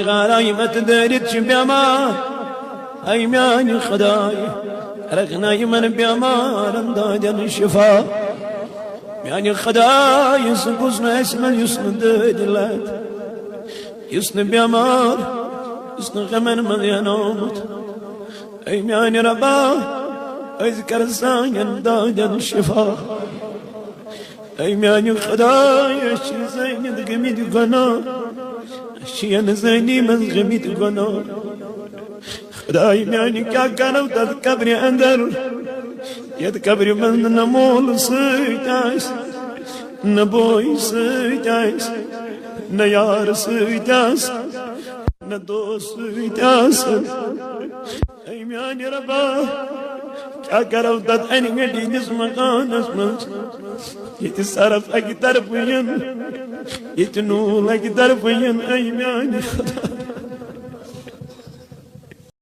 غرايمة دارت بيما أي ماني خداي رغنا يمن بيما رنداجن الشفاء يعني خداي يسقسنا اسم يسن دجلات يسن بيما يسن غمن من ينامت أي ماني ربا أذكر ساين داجن الشفاء أي ماني خداي أشي زين دقمي قنا أشي أنا زيني من غمي قنا خداي ماني كاكانا وتذكبري أندر يذكبري من نمول سيتاس نبوي سيتاس نيار سيتاس ندوس سيتاس أي ماني ربا كاكانا وتذعني مدي نسمقان اسمس يتصرف أكتر فين يتنول أكتر فين أي ماني خداي